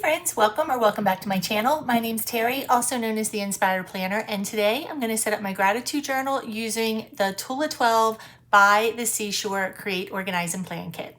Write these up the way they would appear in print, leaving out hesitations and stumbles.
friends, welcome back to my channel. My name's Terry, also known as the Inspired Planner, and today I'm going to set up my gratitude journal using the Tula 12 by the Seashore Create, Organize, and Plan Kit.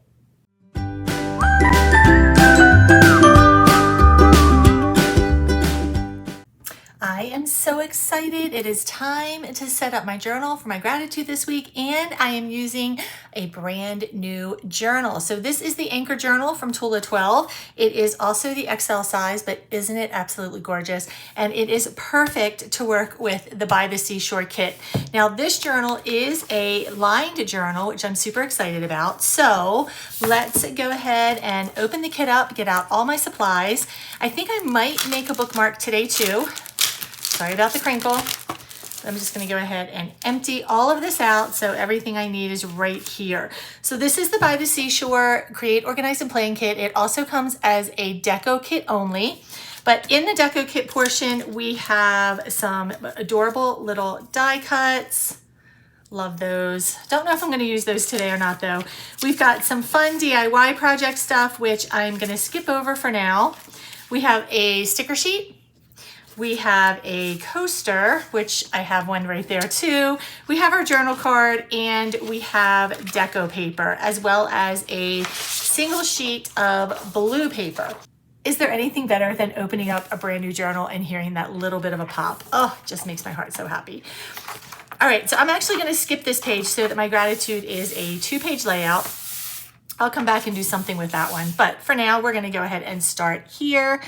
I am so excited. It is time to set up my journal for my gratitude this week, and I am using a brand new journal. So this is the Anchor Journal from Tula 12. It is also the XL size, but isn't it absolutely gorgeous? And it is perfect to work with the By the Seashore kit. Now this journal is a lined journal, which I'm super excited about. So let's go ahead and open the kit up, get out all my supplies. I think I might make a bookmark today too. Sorry about the crinkle. I'm just going to go ahead and empty all of this out so everything I need is right here. So this is the By the Seashore Create, Organize, and Plan kit. It also comes as a deco kit only. But in the deco kit portion, we have some adorable little die cuts. Love those. Don't know if I'm going to use those today or not though. We've got some fun DIY project stuff, which I'm going to skip over for now. We have a sticker sheet. We have a coaster, which I have one right there too. We have our journal card, and we have deco paper, as well as a single sheet of blue paper. Is there anything better than opening up a brand new journal and hearing that little bit of a pop? Oh, it just makes my heart so happy. All right, so I'm actually gonna skip this page so that my gratitude is a 2-page layout. I'll come back and do something with that one. But for now, we're gonna go ahead and start here.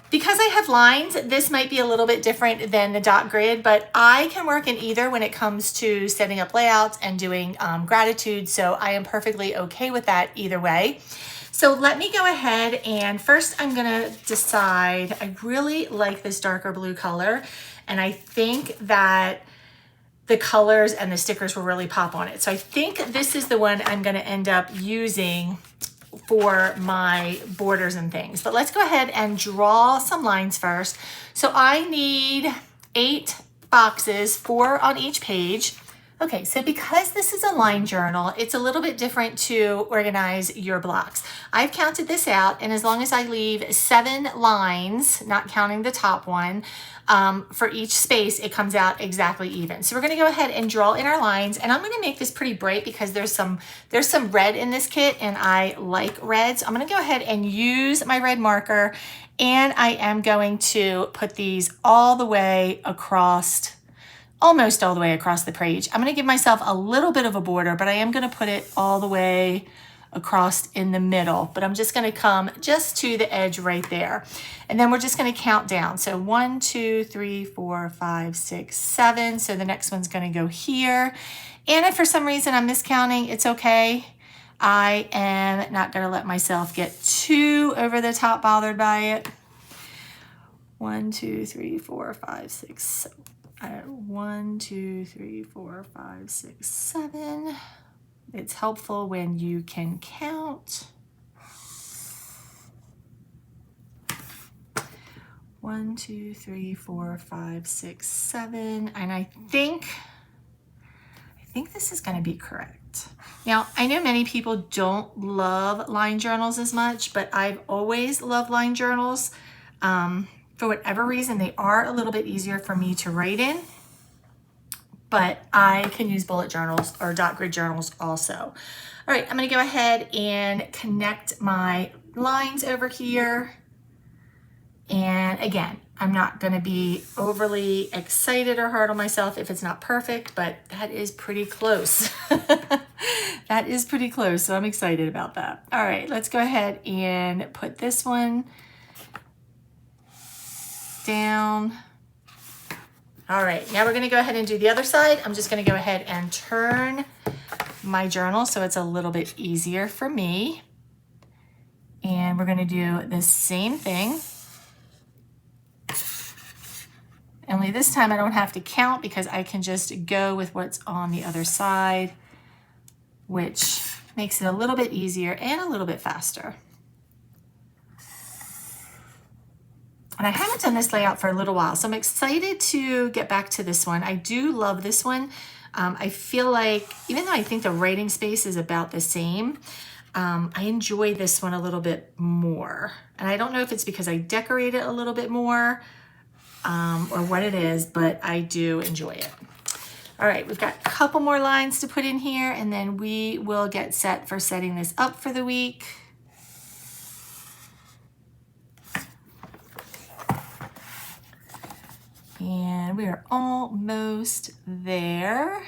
Because I have lines, this might be a little bit different than the dot grid, but I can work in either when it comes to setting up layouts and doing gratitude, so I am perfectly okay with that either way. So let me go ahead and first I'm gonna decide, I really like this darker blue color, and I think that the colors and the stickers will really pop on it. So I think this is the one I'm gonna end up using for my borders and things. But let's go ahead and draw some lines first. So I need 8 boxes, 4 on each page. Okay, so because this is a line journal, it's a little bit different to organize your blocks. I've counted this out, and as long as I leave 7 lines, not counting the top one, for each space, it comes out exactly even. So we're gonna go ahead and draw in our lines, and I'm gonna make this pretty bright because there's some red in this kit, and I like red. So I'm gonna go ahead and use my red marker, and I am going to put these all the way across, almost all the way across the page. I'm gonna give myself a little bit of a border, but I am gonna put it all the way across in the middle, but I'm just gonna come just to the edge right there. And then we're just gonna count down. So 1, 2, 3, 4, 5, 6, 7. So the next one's gonna go here. And if for some reason I'm miscounting, it's okay. I am not gonna let myself get too over the top bothered by it. 1, 2, 3, 4, 5, 6, 1, 2, 3, 4, 5, 6, 7. It's helpful when you can count. 1, 2, 3, 4, 5, 6, 7. And I think this is going to be correct. Now, I know many people don't love line journals as much, but I've always loved line journals. For whatever reason, they are a little bit easier for me to write in, but I can use bullet journals or dot grid journals also. All right, I'm gonna go ahead and connect my lines over here. And again, I'm not gonna be overly excited or hard on myself if it's not perfect, but that is pretty close. That is pretty close, so I'm excited about that. All right, let's go ahead and put this one down. All right, now we're gonna go ahead and do the other side. I'm just gonna go ahead and turn my journal so it's a little bit easier for me. And we're gonna do the same thing. Only this time I don't have to count because I can just go with what's on the other side, which makes it a little bit easier and a little bit faster. And I haven't done this layout for a little while, so I'm excited to get back to this one. I do love this one. I feel like, even though I think the writing space is about the same, I enjoy this one a little bit more. And I don't know if it's because I decorate it a little bit more or what it is, but I do enjoy it. All right, we've got a couple more lines to put in here, and then we will get set for setting this up for the week. And we are almost there.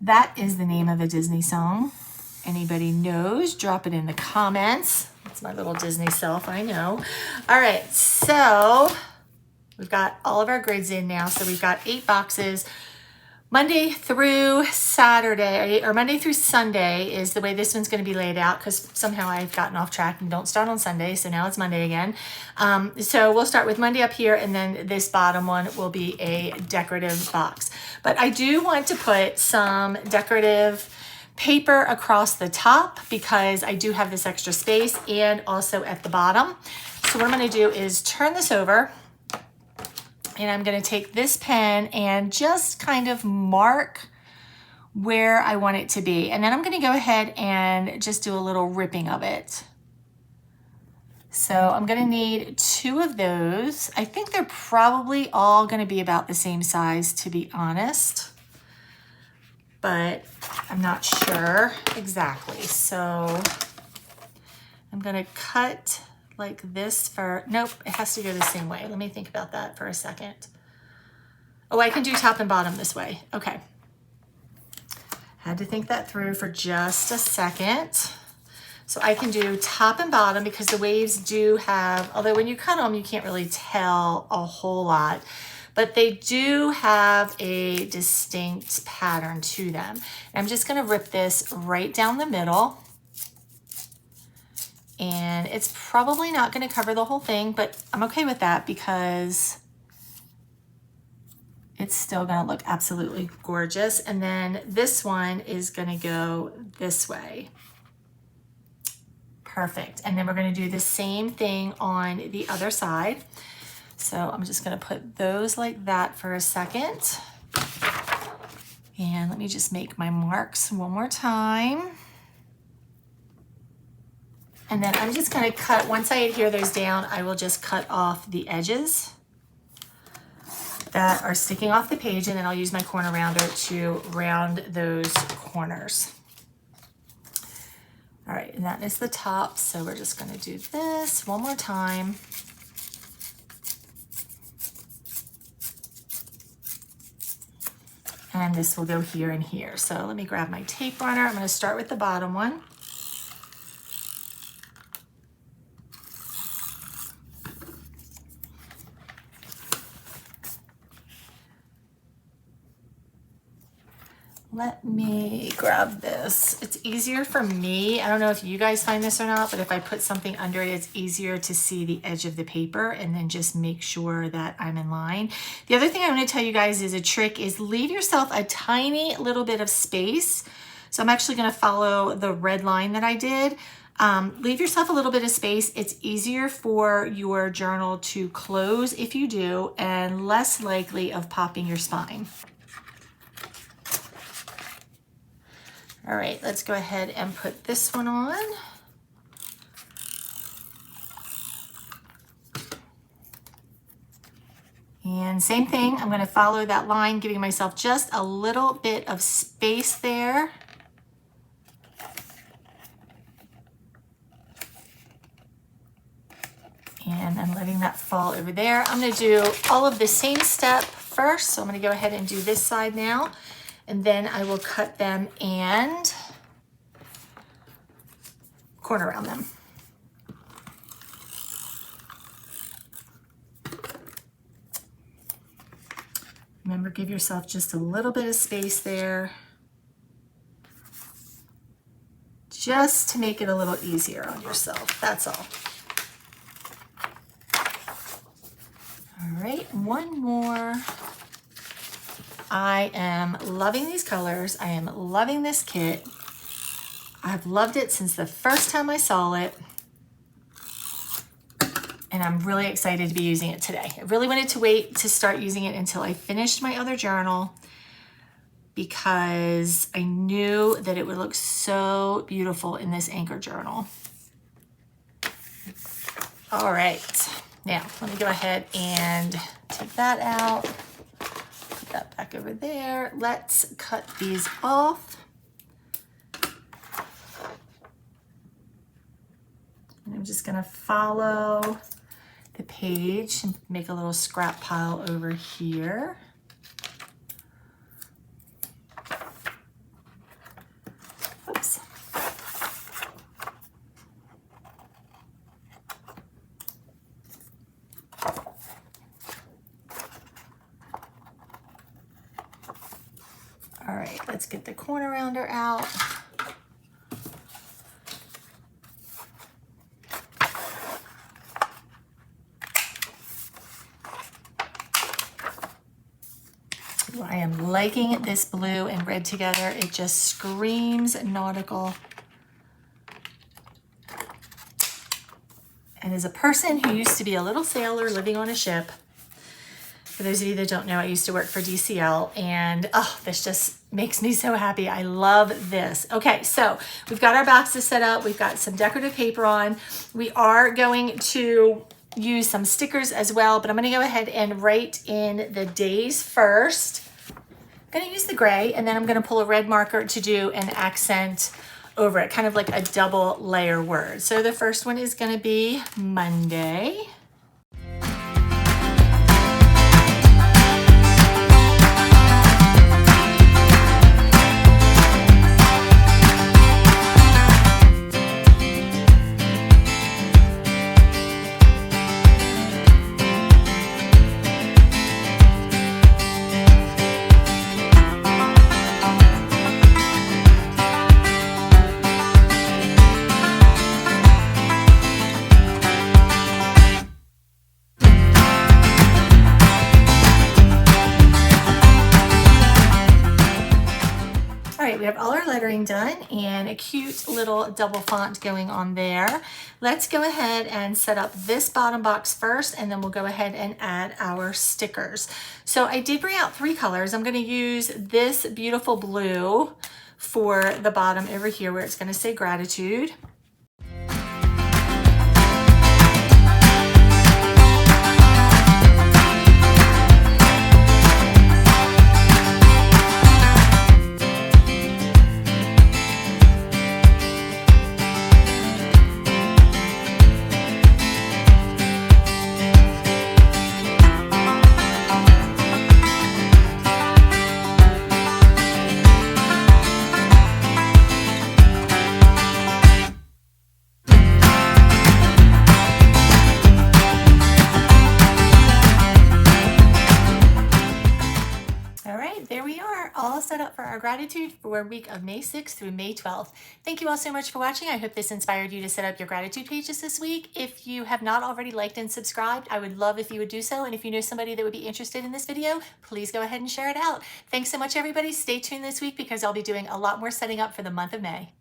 That is the name of a Disney song. Anybody knows, drop it in the comments. That's my little Disney self, I know. All right, so we've got all of our grids in now. So we've got 8 boxes. Monday through Saturday, or Monday through Sunday is the way this one's going to be laid out, because somehow I've gotten off track and don't start on Sunday, so now it's Monday again. So we'll start with Monday up here, and then this bottom one will be a decorative box. But I do want to put some decorative paper across the top because I do have this extra space, and also at the bottom. So what I'm going to do is turn this over. And I'm going to take this pen and just kind of mark where I want it to be. And then I'm going to go ahead and just do a little ripping of it. So I'm going to need 2 of those. I think they're probably all going to be about the same size, to be honest. But I'm not sure exactly. So I'm going to cut like this for, nope, it has to go the same way. Let me think about that for a second. Oh, I can do top and bottom this way. Okay. Had to think that through for just a second. So I can do top and bottom because the waves do have, although when you cut them, you can't really tell a whole lot, but they do have a distinct pattern to them. And I'm just gonna rip this right down the middle. And it's probably not going to cover the whole thing, but I'm okay with that because it's still going to look absolutely gorgeous. And then this one is going to go this way. Perfect. And then we're going to do the same thing on the other side. So I'm just going to put those like that for a second. And let me just make my marks one more time. And then I'm just going to cut, once I adhere those down, I will just cut off the edges that are sticking off the page, and then I'll use my corner rounder to round those corners. All right, and that is the top, so we're just going to do this one more time. And this will go here and here. So let me grab my tape runner. I'm going to start with the bottom one. Let me grab this. It's easier for me. I don't know if you guys find this or not, but if I put something under it, it's easier to see the edge of the paper and then just make sure that I'm in line. The other thing I'm going to tell you guys is a trick is leave yourself a tiny little bit of space. So I'm actually going to follow the red line that I did. Leave yourself a little bit of space. It's easier for your journal to close if you do, and less likely of popping your spine. All right, let's go ahead and put this one on. And same thing, I'm going to follow that line, giving myself just a little bit of space there. And I'm letting that fall over there. I'm going to do all of the same step first. So I'm going to go ahead and do this side now. And then I will cut them and corner around them. Remember, give yourself just a little bit of space there, just to make it a little easier on yourself. That's all. All right, one more. I am loving these colors. I am loving this kit. I've loved it since the first time I saw it. And I'm really excited to be using it today. I really wanted to wait to start using it until I finished my other journal because I knew that it would look so beautiful in this anchor journal. All right, now let me go ahead and take that out, put that back over there. Let's cut these off. And I'm just gonna follow the page and make a little scrap pile over here. Oops. All right, let's get the corner rounder out. I am liking this blue and red together. It just screams nautical. And as a person who used to be a little sailor living on a ship, for those of you that don't know, I used to work for DCL, and oh, this just makes me so happy. I love this. Okay, so we've got our boxes set up. We've got some decorative paper on. We are going to use some stickers as well, but I'm gonna go ahead and write in the days first. I'm gonna use the gray, and then I'm gonna pull a red marker to do an accent over it, kind of like a double layer word. So the first one is gonna be Monday. We have all our lettering done and a cute little double font going on there. Let's go ahead and set up this bottom box first, and then we'll go ahead and add our stickers. So I did bring out 3 colors. I'm going to use this beautiful blue for the bottom over here where it's going to say gratitude. All set up for our gratitude for our week of May 6th through May 12th. Thank you all so much for watching. I hope this inspired you to set up your gratitude pages this week. If you have not already liked and subscribed, I would love if you would do so. And if you know somebody that would be interested in this video, please go ahead and share it out. Thanks so much, everybody. Stay tuned this week because I'll be doing a lot more setting up for the month of May.